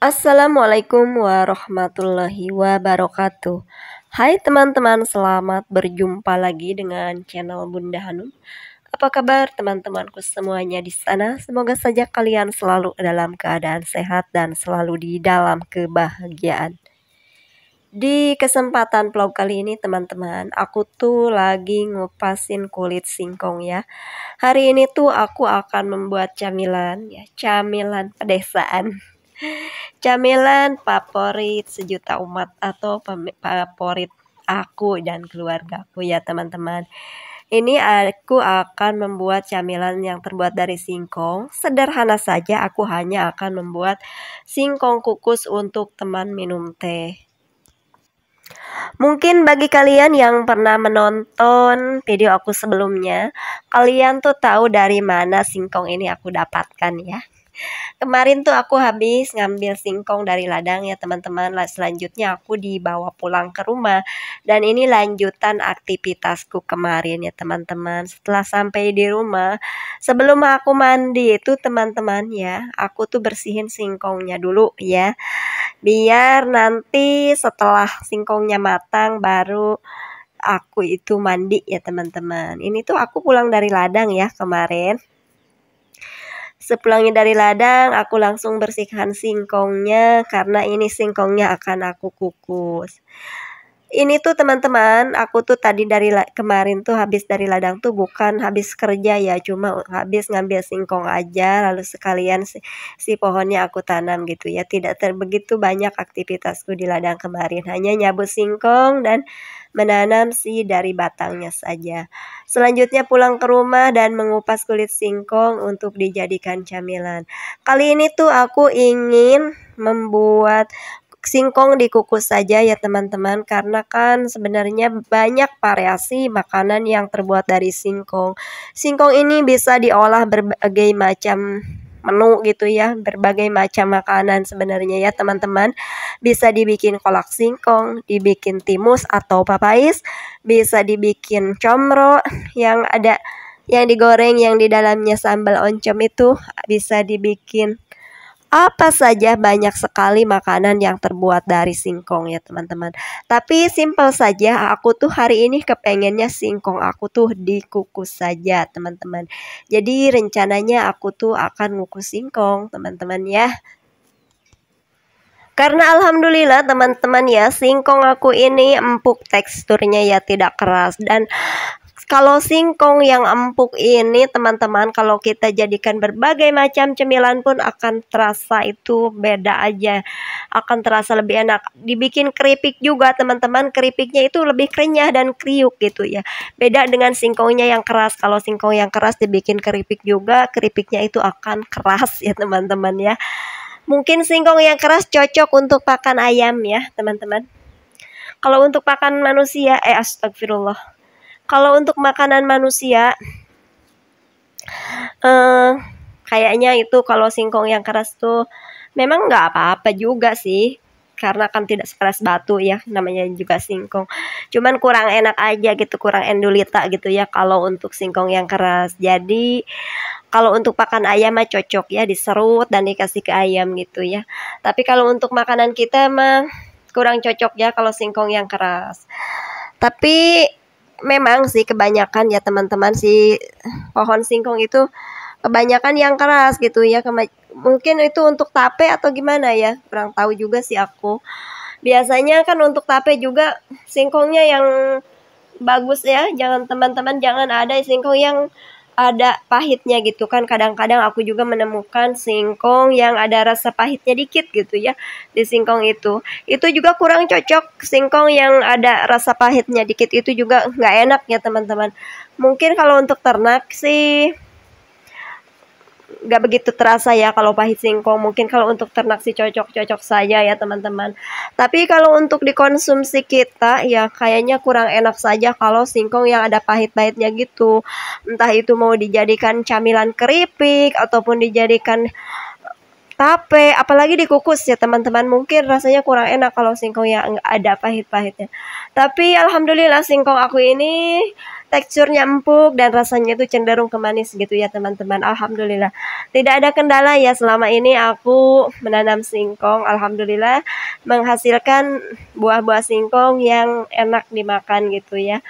Assalamualaikum warahmatullahi wabarakatuh. Hai teman-teman, selamat berjumpa lagi dengan channel Bunda Hanum. Apa kabar teman-temanku semuanya di sana? Semoga saja kalian selalu dalam keadaan sehat dan selalu di dalam kebahagiaan. Di kesempatan vlog kali ini teman-teman, aku tuh lagi ngupasin kulit singkong ya. Hari ini tuh aku akan membuat camilan ya, camilan pedesaan. Camilan favorit sejuta umat atau favorit aku dan keluargaku ya teman-teman. Ini aku akan membuat camilan yang terbuat dari singkong. Sederhana saja, aku hanya akan membuat singkong kukus untuk teman minum teh. Mungkin bagi kalian yang pernah menonton video aku sebelumnya, kalian tuh tahu dari mana singkong ini aku dapatkan ya. Kemarin tuh aku habis ngambil singkong dari ladang ya teman-teman. Selanjutnya aku dibawa pulang ke rumah. Dan ini lanjutan aktivitasku kemarin ya teman-teman. Setelah sampai di rumah, sebelum aku mandi itu teman-teman ya, aku tuh bersihin singkongnya dulu ya. Biar nanti setelah singkongnya matang baru aku itu mandi ya teman-teman. Ini tuh aku pulang dari ladang ya kemarin. Sepulangnya dari ladang, aku langsung bersihkan singkongnya karena ini singkongnya akan aku kukus. Ini tuh teman-teman, aku tuh tadi kemarin tuh habis dari ladang tuh bukan habis kerja ya, cuma habis ngambil singkong aja, lalu sekalian si pohonnya aku tanam gitu ya. Tidak begitu banyak aktivitasku di ladang kemarin, hanya nyabut singkong dan menanam dari batangnya saja. Selanjutnya pulang ke rumah dan mengupas kulit singkong untuk dijadikan camilan. Kali ini tuh aku ingin membuat singkong dikukus saja ya teman-teman, karena kan sebenarnya banyak variasi makanan yang terbuat dari singkong. Singkong ini bisa diolah berbagai macam menu gitu ya, berbagai macam makanan sebenarnya ya teman-teman. Bisa dibikin kolak singkong, dibikin timus atau papais, bisa dibikin comro yang ada yang digoreng yang di dalamnya sambal oncom, itu bisa dibikin apa saja, banyak sekali makanan yang terbuat dari singkong ya teman-teman. Tapi simple saja, aku tuh hari ini kepengennya singkong aku tuh dikukus saja teman-teman. Jadi rencananya aku tuh akan ngukus singkong teman-teman ya. Karena alhamdulillah teman-teman ya, singkong aku ini empuk teksturnya ya, tidak keras. Dan kalau singkong yang empuk ini teman-teman, kalau kita jadikan berbagai macam cemilan pun akan terasa itu beda aja, akan terasa lebih enak. Dibikin keripik juga teman-teman, keripiknya itu lebih krenyah dan kriuk gitu ya. Beda dengan singkongnya yang keras. Kalau singkong yang keras dibikin keripik juga, keripiknya itu akan keras ya teman-teman ya. Mungkin singkong yang keras cocok untuk pakan ayam ya teman-teman. Kalau untuk pakan manusia, astagfirullah. Kalau untuk makanan manusia, kayaknya itu kalau singkong yang keras tuh memang nggak apa-apa juga sih, karena kan tidak sekeras batu ya, namanya juga singkong. Cuman kurang enak aja gitu, kurang endulita gitu ya kalau untuk singkong yang keras. Jadi kalau untuk pakan ayam mah cocok ya, diserut dan dikasih ke ayam gitu ya. Tapi kalau untuk makanan kita mah kurang cocok ya kalau singkong yang keras. Tapi memang sih kebanyakan ya teman-teman, si pohon singkong itu kebanyakan yang keras gitu ya. Mungkin itu untuk tape atau gimana ya, kurang tahu juga sih aku. Biasanya kan untuk tape juga singkongnya yang bagus ya, jangan teman-teman, jangan ada singkong yang ada pahitnya gitu kan. Kadang-kadang aku juga menemukan singkong yang ada rasa pahitnya dikit gitu ya di singkong itu juga kurang cocok. Singkong yang ada rasa pahitnya dikit itu juga nggak enak ya teman-teman. Mungkin kalau untuk ternak sih nggak begitu terasa ya kalau pahit singkong. Mungkin kalau untuk ternak sih cocok-cocok saja ya teman-teman. Tapi kalau untuk dikonsumsi kita ya kayaknya kurang enak saja kalau singkong yang ada pahit-pahitnya gitu. Entah itu mau dijadikan camilan keripik ataupun dijadikan tape, apalagi dikukus ya teman-teman, mungkin rasanya kurang enak kalau singkong yang ada pahit-pahitnya. Tapi alhamdulillah singkong aku ini teksturnya empuk dan rasanya itu cenderung ke manis gitu ya teman-teman. Alhamdulillah tidak ada kendala ya selama ini aku menanam singkong. Alhamdulillah menghasilkan buah-buah singkong yang enak dimakan gitu ya.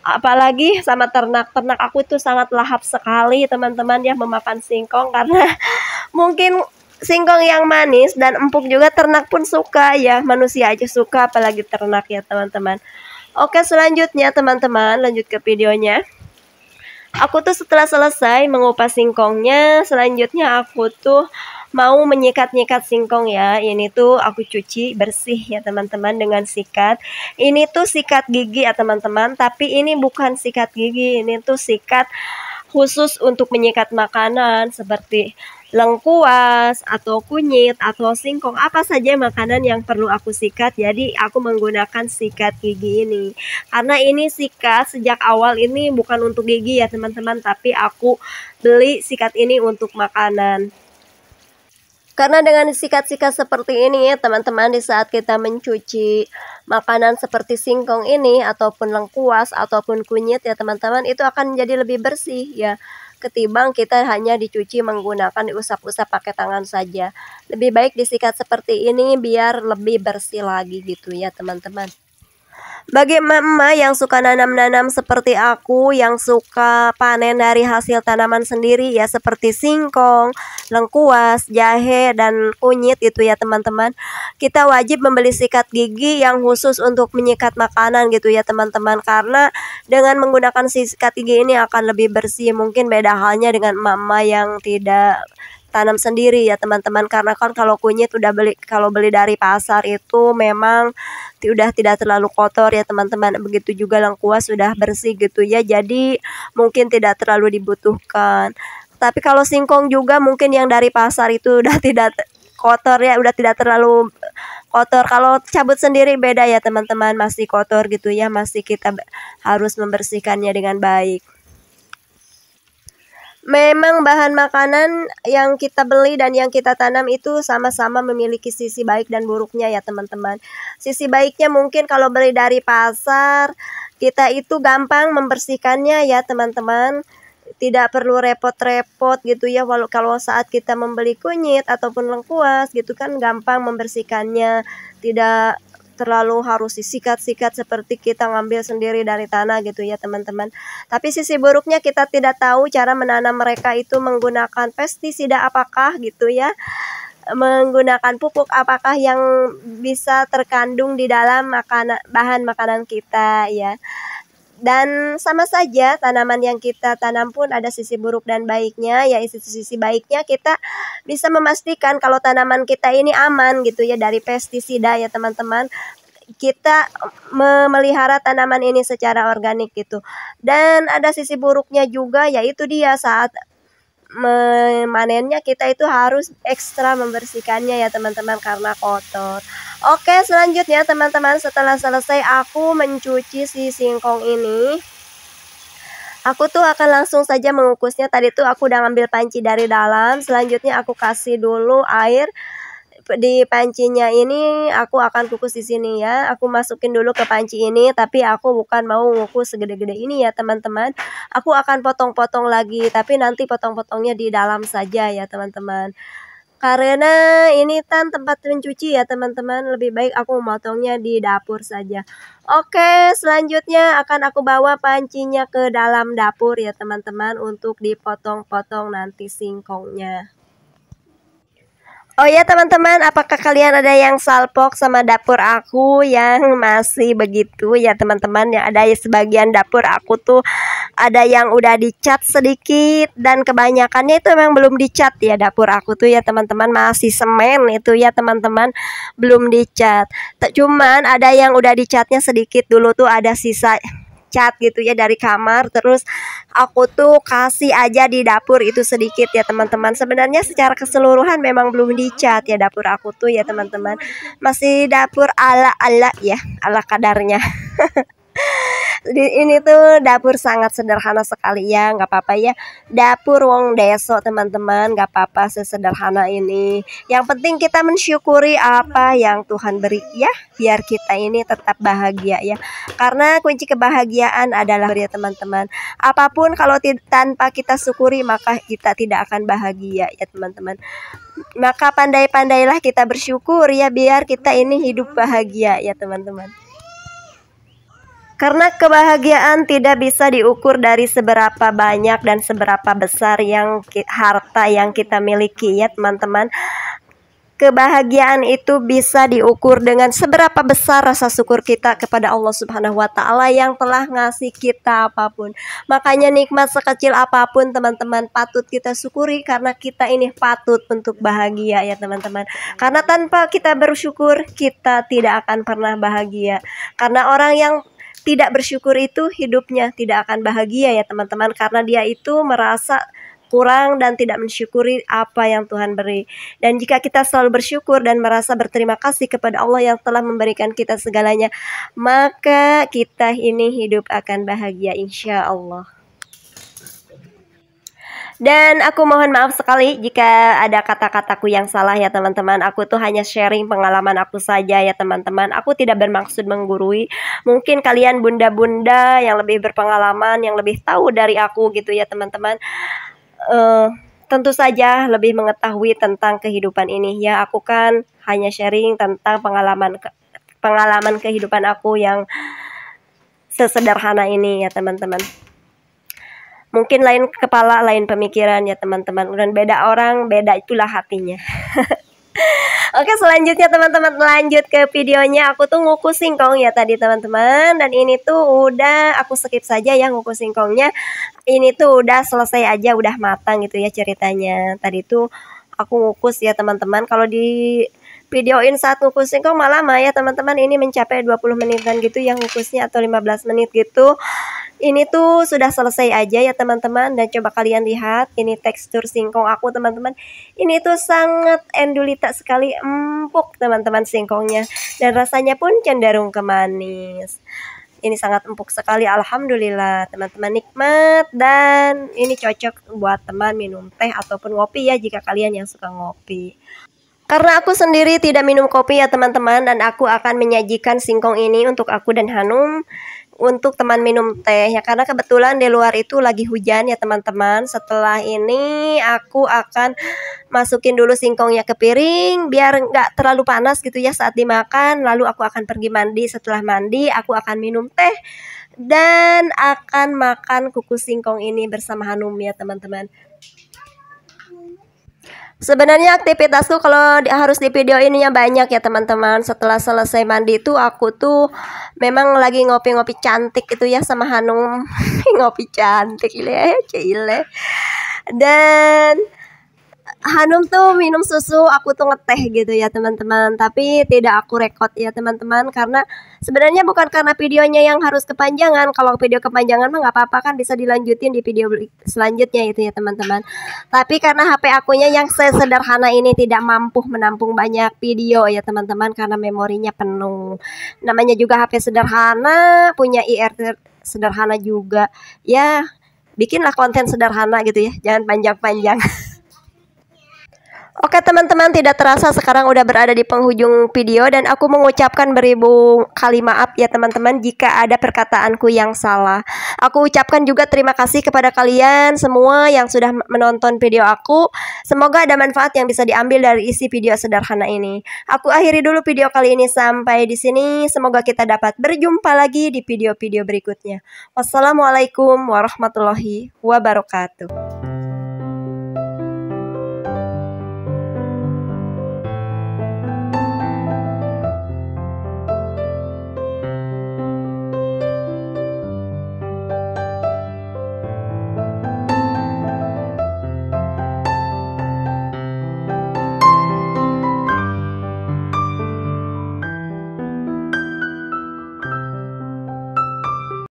Apalagi sama ternak aku itu sangat lahap sekali teman-teman ya memakan singkong, karena mungkin singkong yang manis dan empuk juga ternak pun suka ya, manusia aja suka apalagi ternak ya teman-teman. Oke, selanjutnya teman-teman lanjut ke videonya. Aku tuh setelah selesai mengupas singkongnya, selanjutnya aku tuh mau menyikat-nyikat singkong ya. Ini tuh aku cuci bersih ya teman-teman dengan sikat. Ini tuh sikat gigi ya teman-teman, tapi ini bukan sikat gigi, ini tuh sikat khusus untuk menyikat makanan seperti lengkuas atau kunyit atau singkong, apa saja makanan yang perlu aku sikat. Jadi aku menggunakan sikat gigi ini, karena ini sikat sejak awal ini bukan untuk gigi ya teman-teman, tapi aku beli sikat ini untuk makanan. Karena dengan sikat-sikat seperti ini ya teman-teman, di saat kita mencuci makanan seperti singkong ini ataupun lengkuas ataupun kunyit ya teman-teman, itu akan jadi lebih bersih ya, ketimbang kita hanya dicuci menggunakan diusap-usap pakai tangan saja. Lebih baik disikat seperti ini biar lebih bersih lagi gitu ya teman-teman. Bagi emak-emak yang suka nanam-nanam seperti aku, yang suka panen dari hasil tanaman sendiri ya, seperti singkong, lengkuas, jahe, dan kunyit gitu ya teman-teman, kita wajib membeli sikat gigi yang khusus untuk menyikat makanan gitu ya teman-teman. Karena dengan menggunakan sikat gigi ini akan lebih bersih. Mungkin beda halnya dengan emak-emak yang tidak tanam sendiri ya teman-teman, karena kan kalau kunyit kalau beli dari pasar itu memang udah tidak terlalu kotor ya teman-teman. Begitu juga lengkuas sudah bersih gitu ya, jadi mungkin tidak terlalu dibutuhkan. Tapi kalau singkong juga mungkin yang dari pasar itu udah tidak kotor ya, udah tidak terlalu kotor. Kalau cabut sendiri beda ya teman-teman, masih kotor gitu ya, masih kita harus membersihkannya dengan baik. Memang bahan makanan yang kita beli dan yang kita tanam itu sama-sama memiliki sisi baik dan buruknya ya teman-teman. Sisi baiknya mungkin kalau beli dari pasar, kita itu gampang membersihkannya ya teman-teman. Tidak perlu repot-repot gitu ya, kalau saat kita membeli kunyit ataupun lengkuas gitu kan gampang membersihkannya, tidak terlalu harus disikat-sikat seperti kita ngambil sendiri dari tanah gitu ya teman-teman. Tapi sisi buruknya kita tidak tahu cara menanam mereka itu menggunakan pestisida apakah gitu ya, menggunakan pupuk apakah yang bisa terkandung di dalam bahan makanan kita ya. Dan sama saja tanaman yang kita tanam pun ada sisi buruk dan baiknya ya. Sisi baiknya kita bisa memastikan kalau tanaman kita ini aman gitu ya dari pestisida ya teman-teman. Kita memelihara tanaman ini secara organik gitu. Dan ada sisi buruknya juga, yaitu dia saat memanennya kita itu harus ekstra membersihkannya ya teman-teman karena kotor. Oke, selanjutnya teman-teman, setelah selesai aku mencuci si singkong ini, aku tuh akan langsung saja mengukusnya. Tadi tuh aku udah ngambil panci dari dalam, selanjutnya aku kasih dulu air di pancinya ini. Aku akan kukus di sini ya. Aku masukin dulu ke panci ini, tapi aku bukan mau ngukus segede-gede ini ya teman-teman. Aku akan potong-potong lagi, tapi nanti potong-potongnya di dalam saja ya teman-teman. Karena ini kan tempat mencuci ya teman-teman, lebih baik aku memotongnya di dapur saja. Oke, selanjutnya akan aku bawa pancinya ke dalam dapur ya teman-teman untuk dipotong-potong nanti singkongnya. Oh ya teman-teman, apakah kalian ada yang salpok sama dapur aku yang masih begitu ya teman-teman? Yang ada sebagian dapur aku tuh ada yang udah dicat sedikit, dan kebanyakannya itu memang belum dicat ya dapur aku tuh ya teman-teman, masih semen itu ya teman-teman, belum dicat. Cuman ada yang udah dicatnya sedikit, dulu tuh ada sisa cat gitu ya dari kamar, terus aku tuh kasih aja di dapur itu sedikit ya teman-teman. Sebenarnya secara keseluruhan memang belum dicat ya dapur aku tuh ya teman-teman, masih dapur ala-ala ya, ala kadarnya. Ini tuh dapur sangat sederhana sekali ya, nggak apa-apa ya. Dapur wong deso teman-teman, nggak apa-apa sesederhana ini. Yang penting kita mensyukuri apa yang Tuhan beri ya, biar kita ini tetap bahagia ya. Karena kunci kebahagiaan adalah ya teman-teman. Apapun kalau tanpa kita syukuri maka kita tidak akan bahagia ya teman-teman. Maka pandai-pandailah kita bersyukur ya, biar kita ini hidup bahagia ya teman-teman. Karena kebahagiaan tidak bisa diukur dari seberapa banyak dan seberapa besar yang harta yang kita miliki ya teman-teman. Kebahagiaan itu bisa diukur dengan seberapa besar rasa syukur kita kepada Allah Subhanahu wa Ta'ala yang telah ngasih kita apapun. Makanya nikmat sekecil apapun teman-teman patut kita syukuri, karena kita ini patut untuk bahagia ya teman-teman. Karena tanpa kita bersyukur kita tidak akan pernah bahagia. Karena orang yang tidak bersyukur itu hidupnya tidak akan bahagia ya teman-teman, karena dia itu merasa kurang dan tidak mensyukuri apa yang Tuhan beri. Dan jika kita selalu bersyukur dan merasa berterima kasih kepada Allah yang telah memberikan kita segalanya, maka kita ini hidup akan bahagia insya Allah. Dan aku mohon maaf sekali jika ada kata-kataku yang salah ya teman-teman. Aku tuh hanya sharing pengalaman aku saja ya teman-teman. Aku tidak bermaksud menggurui. Mungkin kalian bunda-bunda yang lebih berpengalaman, yang lebih tahu dari aku gitu ya teman-teman. Tentu saja lebih mengetahui tentang kehidupan ini ya. Aku kan hanya sharing tentang pengalaman kehidupan aku yang sesederhana ini ya teman-teman. Mungkin lain kepala, lain pemikiran ya teman-teman. Dan beda orang, beda itulah hatinya. Oke, selanjutnya teman-teman, lanjut ke videonya. Aku tuh ngukus singkong ya tadi teman-teman. Dan ini tuh udah aku skip saja ya ngukus singkongnya. Ini tuh udah selesai aja, udah matang gitu ya ceritanya. Tadi tuh aku ngukus ya teman-teman. Kalau di videoin saat ngukus singkong malah lama ya teman-teman. Ini mencapai 20 menitan gitu yang ngukusnya, atau 15 menit gitu. Ini tuh sudah selesai aja ya teman-teman. Dan coba kalian lihat ini tekstur singkong aku teman-teman. Ini tuh sangat endulita sekali, empuk teman-teman singkongnya. Dan rasanya pun cenderung ke manis. Ini sangat empuk sekali, alhamdulillah teman-teman, nikmat. Dan ini cocok buat teman minum teh ataupun ngopi ya, jika kalian yang suka ngopi. Karena aku sendiri tidak minum kopi ya teman-teman, dan aku akan menyajikan singkong ini untuk aku dan Hanum untuk teman minum teh ya, karena kebetulan di luar itu lagi hujan ya teman-teman. Setelah ini aku akan masukin dulu singkongnya ke piring biar nggak terlalu panas gitu ya saat dimakan. Lalu aku akan pergi mandi. Setelah mandi aku akan minum teh dan akan makan kukus singkong ini bersama Hanum ya teman-teman. Sebenarnya aktivitasku kalau harus di video ininya banyak ya teman-teman. Setelah selesai mandi itu aku tuh memang lagi ngopi-ngopi cantik itu ya sama Hanum. Ngopi cantik cile. Dan Hanum tuh minum susu, aku tuh ngeteh gitu ya teman-teman. Tapi tidak aku rekod ya teman-teman, karena sebenarnya bukan karena videonya yang harus kepanjangan. Kalau video kepanjangan mah nggak apa-apa kan, bisa dilanjutin di video selanjutnya itu ya teman-teman. Tapi karena HP akunya yang sesederhana ini tidak mampu menampung banyak video ya teman-teman, karena memorinya penuh. Namanya juga HP sederhana, punya IR sederhana juga. Ya, bikinlah konten sederhana gitu ya, jangan panjang-panjang. Oke teman-teman, tidak terasa sekarang udah berada di penghujung video, dan aku mengucapkan beribu kali maaf ya teman-teman jika ada perkataanku yang salah. Aku ucapkan juga terima kasih kepada kalian semua yang sudah menonton video aku. Semoga ada manfaat yang bisa diambil dari isi video sederhana ini. Aku akhiri dulu video kali ini sampai di sini. Semoga kita dapat berjumpa lagi di video-video berikutnya. Wassalamualaikum warahmatullahi wabarakatuh.